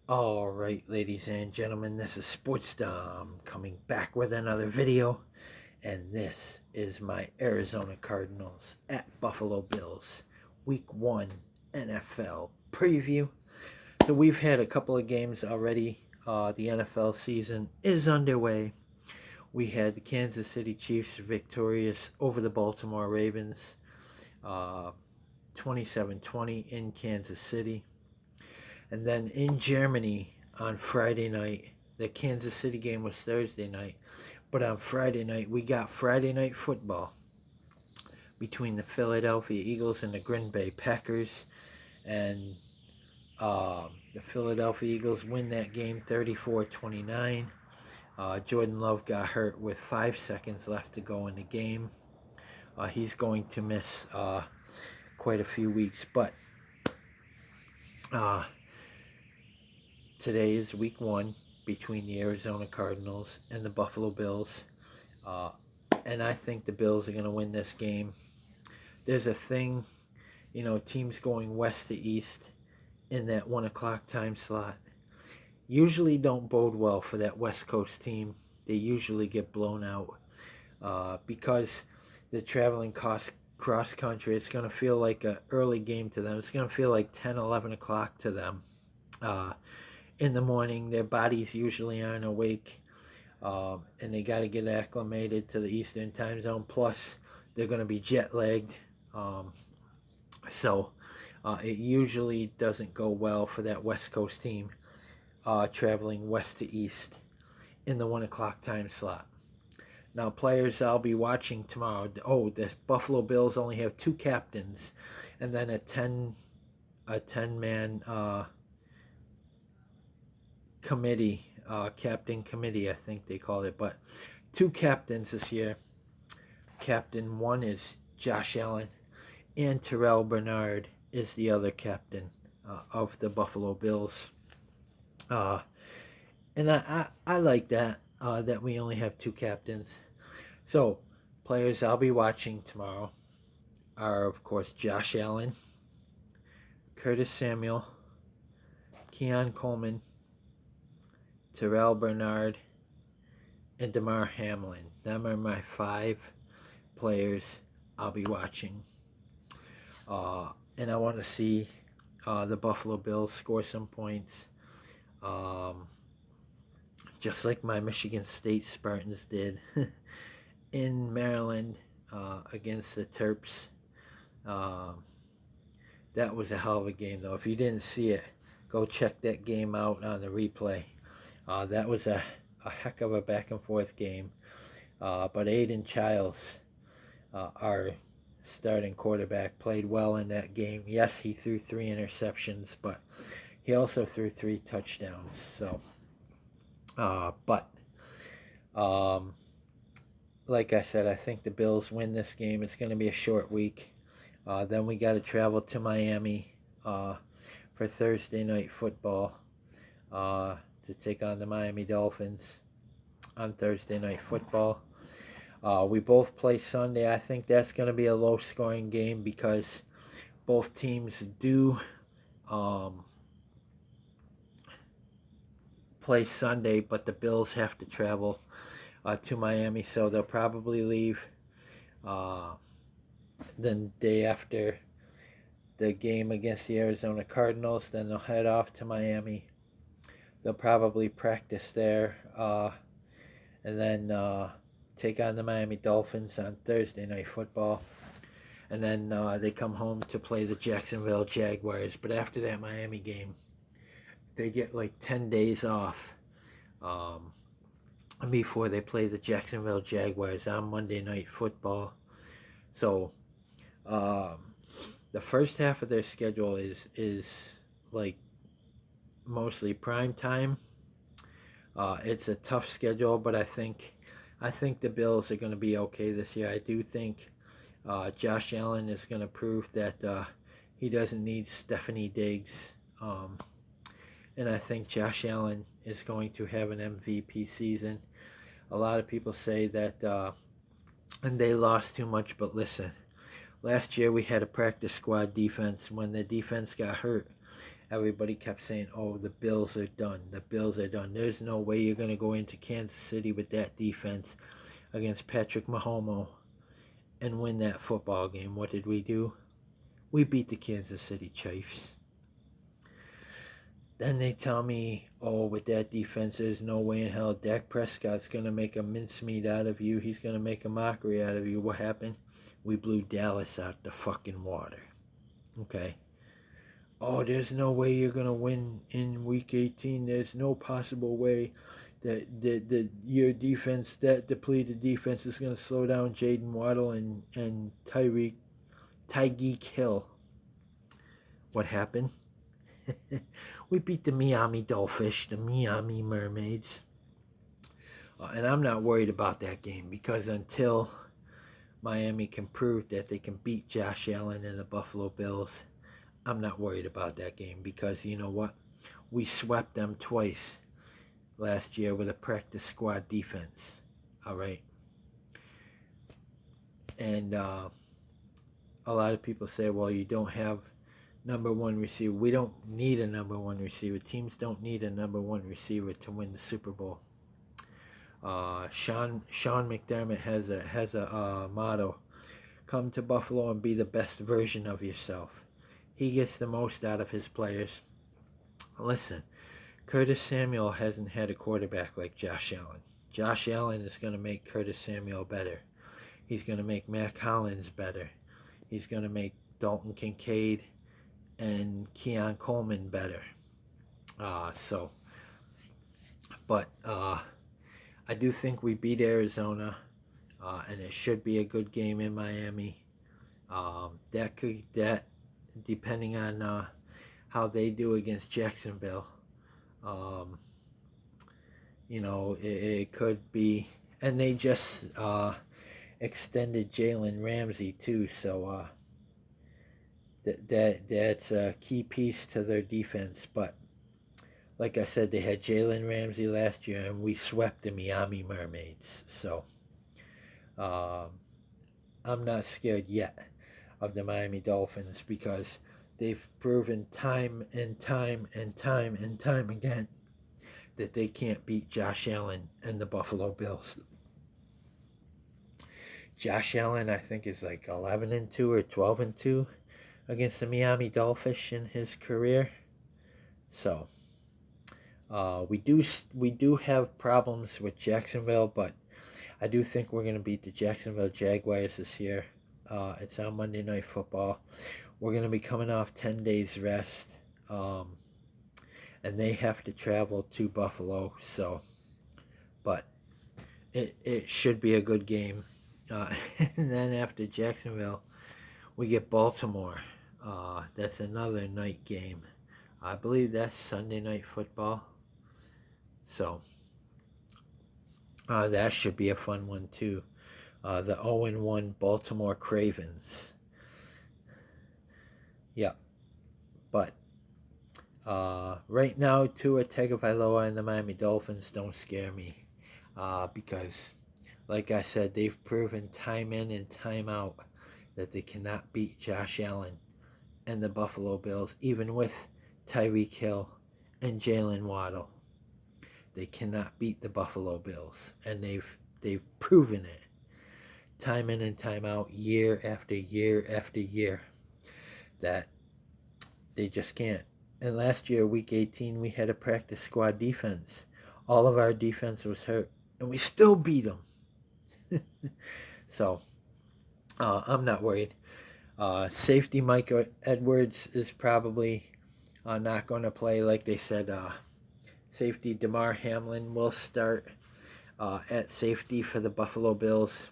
All right, ladies and gentlemen, this is Sports Dom coming back with another video, and this is my Arizona Cardinals at Buffalo Bills Week 1 NFL preview. So we've had a couple of games already. The NFL season is underway. We had the Kansas City Chiefs victorious over the Baltimore Ravens, uh, 27-20 in Kansas City. And then in Germany on Friday night, the Kansas City game was Thursday night, but on Friday night we got Friday night football between the Philadelphia Eagles and the Green Bay Packers, and the Philadelphia Eagles win that game 34-29. Jordan Love got hurt with 5 seconds left to go in the game. He's going to miss quite a few weeks, but uh, today is week 1 between the Arizona Cardinals and the Buffalo Bills. Uh, and I think the Bills are going to win this game. There's a thing, teams going west to east in that 1 o'clock time slot usually don't bode well for that West Coast team. They usually get blown out because they're traveling cross country. It's going to feel like an early game to them. It's going to feel like 10, 11 o'clock to them. In the morning, their bodies usually aren't awake. And they got to get acclimated to the Eastern time zone. Plus, they're going to be jet lagged. So it usually doesn't go well for that West Coast team traveling west to east in the 1 o'clock time slot. Now, players I'll be watching tomorrow. Oh, the Buffalo Bills only have 2 captains, and then a 10-man committee, captain committee, I think they call it. But 2 captains this year. Captain 1 is Josh Allen, and Terrell Bernard is the other captain of the Buffalo Bills. Uh, and I like that, that we only have 2 captains. So, players I'll be watching tomorrow are, of course, Josh Allen, Curtis Samuel, Keon Coleman, Terrell Bernard, and Damar Hamlin. Them are my 5 players I'll be watching. And I want to see the Buffalo Bills score some points. Just like my Michigan State Spartans did in Maryland against the Terps. That was a hell of a game, though. If you didn't see it, go check that game out on the replay. That was a heck of a back and forth game. But Aiden Childs, our starting quarterback, played well in that game. Yes, he threw 3 interceptions, but he also threw 3 touchdowns. So, like I said, I think the Bills win this game. It's going to be a short week. Then we got to travel to Miami for Thursday night football to take on the Miami Dolphins on Thursday night football. We both play Sunday. I think that's going to be a low-scoring game because both teams do play Sunday, but the Bills have to travel to Miami, so they'll probably leave the day after the game against the Arizona Cardinals. Then they'll head off to Miami. They'll probably practice there and then take on the Miami Dolphins on Thursday night football. And then they come home to play the Jacksonville Jaguars. But after that Miami game, they get like 10 days off before they play the Jacksonville Jaguars on Monday night football. So the first half of their schedule is like mostly prime time. It's a tough schedule, but I think the Bills are going to be okay this year. I do think Josh Allen is going to prove that he doesn't need Stephanie Diggs. And I think Josh Allen is going to have an MVP season. A lot of people say that and they lost too much, but listen, last year we had a practice squad defense. When the defense got hurt everybody kept saying, oh, the Bills are done. The Bills are done. There's no way you're going to go into Kansas City with that defense against Patrick Mahomes and win that football game. What did we do? We beat the Kansas City Chiefs. Then they tell me, oh, with that defense, there's no way in hell Dak Prescott's going to make a mincemeat out of you. He's going to make a mockery out of you. What happened? We blew Dallas out the fucking water. Okay? Oh, there's no way you're going to win in Week 18. There's no possible way that your defense, that depleted defense, is going to slow down Jaden Waddle and Tyreek Hill. What happened? We beat the Miami Dolphins, the Miami Mermaids. And I'm not worried about that game because until Miami can prove that they can beat Josh Allen and the Buffalo Bills, I'm not worried about that game because you know what? We swept them twice last year with a practice squad defense. All right. And a lot of people say, well, you don't have number one receiver. We don't need a number one receiver. Teams don't need a number one receiver to win the Super Bowl. Sean McDermott has a motto: come to Buffalo and be the best version of yourself. He gets the most out of his players. Listen, Curtis Samuel hasn't had a quarterback like Josh Allen. Josh Allen is going to make Curtis Samuel better. He's going to make Mac Hollins better. He's going to make Dalton Kincaid and Keon Coleman better. But I do think we beat Arizona, and it should be a good game in Miami. That depending on how they do against Jacksonville, it could be. And they just extended Jalen Ramsey too, so that's a key piece to their defense. But like I said, they had Jalen Ramsey last year, and we swept the Miami Mermaids. So I'm not scared yet of the Miami Dolphins because they've proven time and time again that they can't beat Josh Allen and the Buffalo Bills. Josh Allen, I think, is like 11-2 or 12-2 against the Miami Dolphins in his career. So we do have problems with Jacksonville, but I do think we're going to beat the Jacksonville Jaguars this year. It's on Monday Night Football. We're going to be coming off 10 days rest, and they have to travel to Buffalo. So, but it should be a good game. And then after Jacksonville, we get Baltimore. That's another night game. I believe that's Sunday Night Football. So that should be a fun one too. The 0-1 Baltimore Ravens. Yeah. But right now, Tua Tagovailoa and the Miami Dolphins don't scare me. Because, like I said, they've proven time in and time out that they cannot beat Josh Allen and the Buffalo Bills, even with Tyreek Hill and Jalen Waddle. They cannot beat the Buffalo Bills, and they've proven it time in and time out, year after year after year, that they just can't. And last year, Week 18, we had a practice squad defense. All of our defense was hurt, and we still beat them. So, I'm not worried. Safety Mike Edwards is probably not going to play. Like they said, safety Damar Hamlin will start at safety for the Buffalo Bills,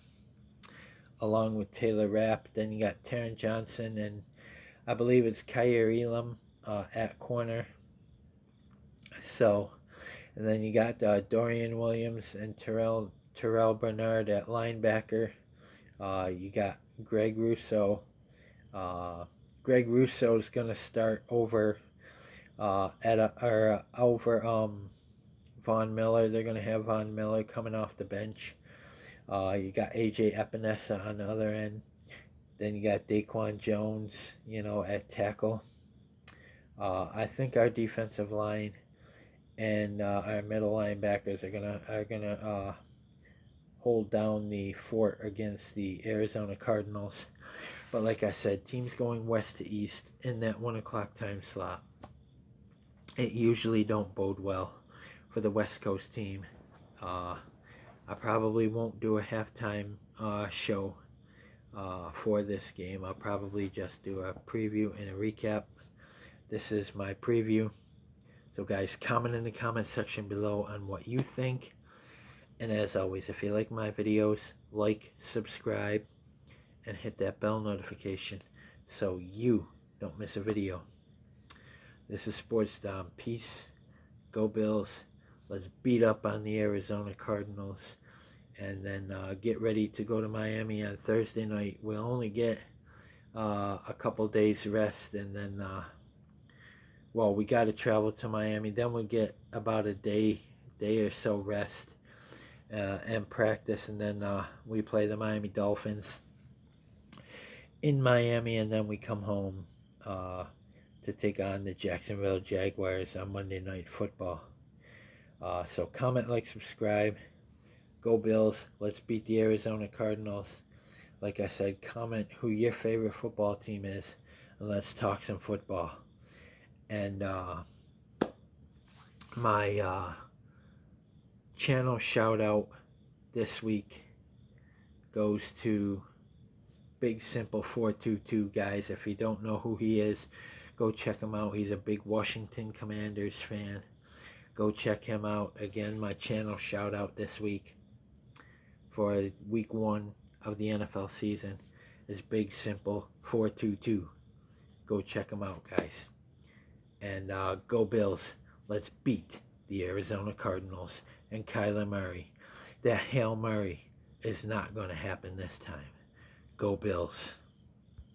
along with Taylor Rapp. Then you got Taron Johnson, and I believe it's Kyer Elam at corner. So, and then you got Dorian Williams and Terrell Bernard at linebacker. You got Greg Rousseau. Greg Rousseau is going to start over Von Miller. They're going to have Von Miller coming off the bench. You got AJ Epinesa on the other end. Then you got Daquan Jones, at tackle. I think our defensive line and our middle linebackers are gonna hold down the fort against the Arizona Cardinals. But like I said, teams going west to east in that 1 o'clock time slot, it usually don't bode well for the West Coast team. I probably won't do a halftime show for this game. I'll probably just do a preview and a recap. This is my preview. So guys, comment in the comment section below on what you think. And as always, if you like my videos, like, subscribe, and hit that bell notification so you don't miss a video. This is Sports Dom. Peace. Go Bills. Let's beat up on the Arizona Cardinals. And then get ready to go to Miami on Thursday night. We'll only get a couple days rest, and then well, we got to travel to Miami. Then we get about a day or so rest and practice, and then we play the Miami Dolphins in Miami, and then we come home to take on the Jacksonville Jaguars on Monday Night Football. So comment, like, subscribe. Go Bills. Let's beat the Arizona Cardinals. Like I said, comment who your favorite football team is, and let's talk some football. And my channel shout out this week goes to Big Simple 422, guys. If you don't know who he is, go check him out. He's a big Washington Commanders fan. Go check him out. Again, my channel shout out this week for week 1 of the NFL season is Big Simple 422. Go check him out, guys. And go Bills. Let's beat the Arizona Cardinals and Kyler Murray. That Hail Murray is not going to happen this time. Go Bills.